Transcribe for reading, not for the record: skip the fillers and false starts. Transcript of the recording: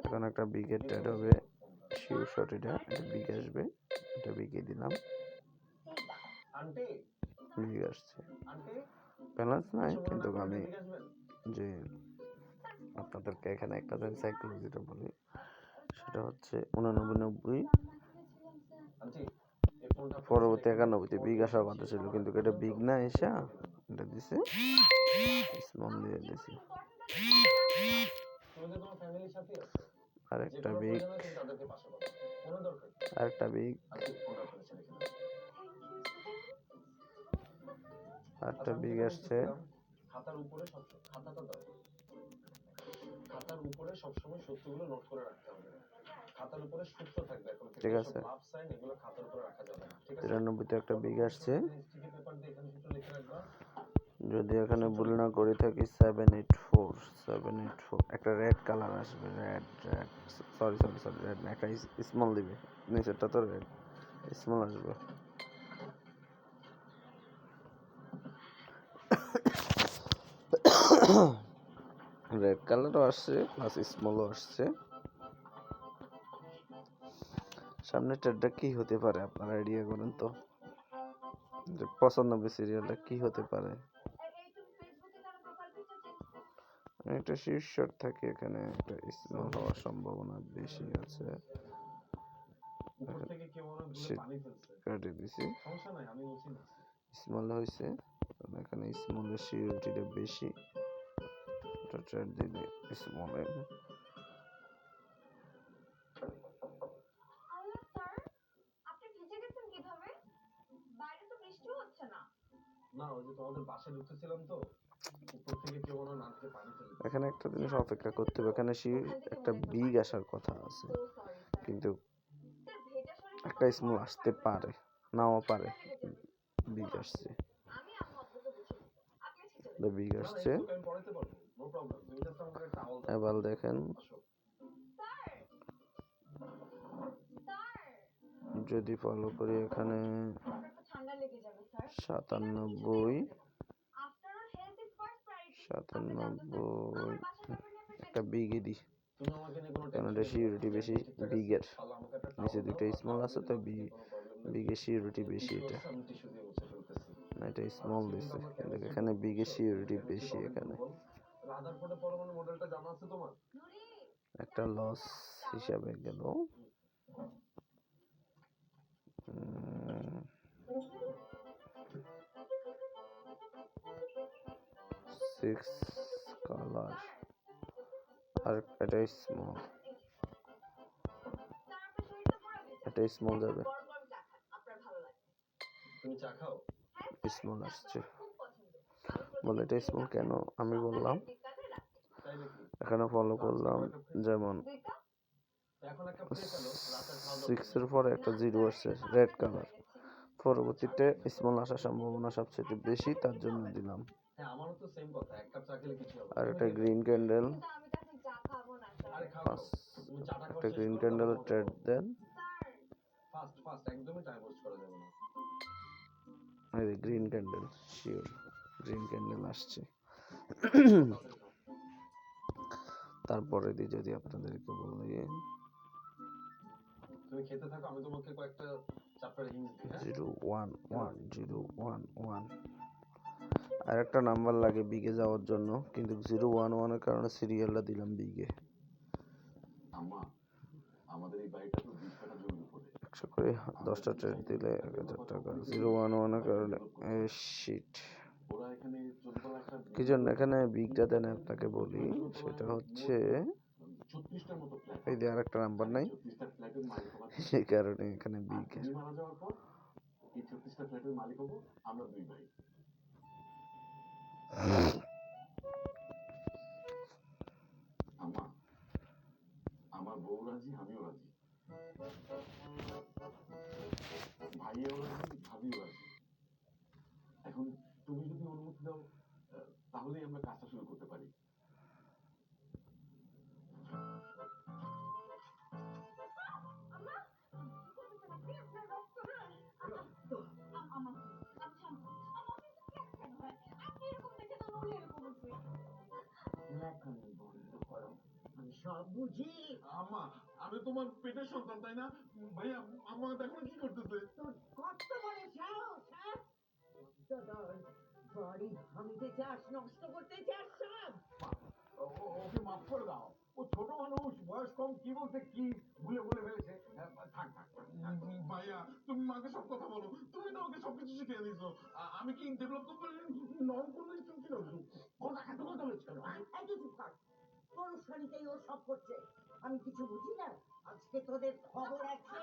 এখন একটা বিগের ট্রেড হবে, শিউ শট, এটা বিগ আসবে, এটা বিগে দিলাম, বিগ আসছে, ব্যালেন্স নাই, কিন্তু আমি যে আপনাদেরকে এখানে একটা সাইকোলজিটা বলি, সেটা হচ্ছে 89-90, পরবর্তী 91-তে বিগ আসার কথা ছিল, কিন্তু এটা বিগ না এসা এটা দিছে স্মল দিয়ে দিছে, আরেকটা বিগ, আরেকটা বিগ, আরেকটা বিগ আসছে, খাতার উপরে সবসময় সূত্রগুলো নোট করে রাখতে হবে, খাতার উপরে সূত্র থাকবে এখন থেকে, ঠিক আছে, ভাব সাইন এগুলো খাতার উপরে রাখা যাবে না, ঠিক আছে। 93-তে একটা বিগ আসছে, স্টিকি পেপার দিয়ে এখানে সূত্র লিখে রাখবা, যদি এখানে ভুল না করে থাকি 784 একটা রেড কালার আসবে, রেড সরি রেড না, একটা স্মল দিবে, নিচেরটা তো রেড, স্মল আসবে, রেড কালারও আসছে প্লাস স্মলও আসছে। সামনের ট্রেডটা কি হতে পারে আপনারা আইডিয়া করেন তো, 95 সিরিয়ালটা কি হতে পারে? একটা শীর্ষক থাকে, এখানে একটা স্মল হওয়ার সম্ভাবনা বেশি আছে, কেটে দিছি, স্মল হয়েছে, এখানে স্মলের সিরিয়ালটিটা বেশি, এটা ট্রেড দিলে স্মলে, এখানে একটা জিনিস অপেক্ষা করতে হবে, এখানে একটা বিগ আসার কথা আছে, কিন্তু একটা স্মল আসতে পারে, নাও পারে, বিগ আসছে, বিগ আসছে, এবার দেখেন যদি ফলো করি, এখানে 97 একটা বিগে দিই, কারণ এটা সিউরিটি বেশি বিগের, নিচে দুইটা স্মল আছে তো বিগের সিউরিটি বেশি, এটা স্মল দিচ্ছে, কিন্তু এখানে বিগের সিউরিটি বেশি, এখানে একটা লস হিসাবে গেল, 6 কালার, আর এটা স্মল, এটা স্মল যাবে, স্মল আসছে, বলে এটা স্মল কেন আমি বললাম, এখানে ফলো করলাম, যেমন 6-এর পরে একটা 0 আসছে রেড কালার, পরবর্তীতে স্মল আসার সম্ভাবনা সবচেয়ে বেশি, তার জন্য দিলাম, আর একটা গ্রিন ক্যান্ডেল, একটা গ্রিন ক্যান্ডেল ট্রেড দেন, green candle, sure green candle আসছে, তারপরে যদি আপনাদেরকে বলি, তুমি খেতে থাকো, আমি তোমাকে কয়েকটা চ্যাপ্টারে হিন্ট দিই, 011 আর একটা নাম্বার লাগে বিগে যাওয়ার জন্য, কিন্তু 011 এর কারণে সিরিয়ালটা দিলাম বিগে, আমাদের এই বাড়িটা তো 20 কাঠা জমির উপরে, 100 করে 10টা ট্রেড দিলে 1000 টাকা, 011 এর কারণে শিট, কি জন্য এখানে বিগটা দেন আপনাকে বলি, সেটা হচ্ছে এই যে আরেকটা নাম্বার নাই, সেই কারণে এখানে বিগ, আমার বউ রাজি, আমিও রাজি, ভাইও রাজি, ভাবিও রাজি, এখন তুমি যদি অনুমতি দাও তাহলেই আমরা কাজটা শুরু করতে পারি। সব বুঝি। আম্মা, আমি তোমার পেটের সন্তান, তাই না? ভাইয়া, আম্মা দেখো না কি করতেছে। তোর কত বড় সাহস, হ্যাঁ? তোর বাড়ি ভাঙতে চাস, নষ্ট করতে চাস সব। ওকে মাফ করে দাও। ও ছোট মানুষ, বয়স কম, কি বলতে কি ভুলে ভুলে ফেলেছে। থাক থাক থাক। ভাইয়া, তুমি মাকে সব কথা বলো, তুমি তো ওকে সবকিছু শিখিয়ে দিছো। আমি কি ডেভেলপ কোম্পানির নন কোনো স্টুডেন্ট ছিল? কথা এত কথা বলছ কেন, হ্যাঁ? এই তুই চুপ কর। তোর শাড়িতেই ও সব করছে। আমি কিছু বুঝি না। আজকে তোদের খবর আছে।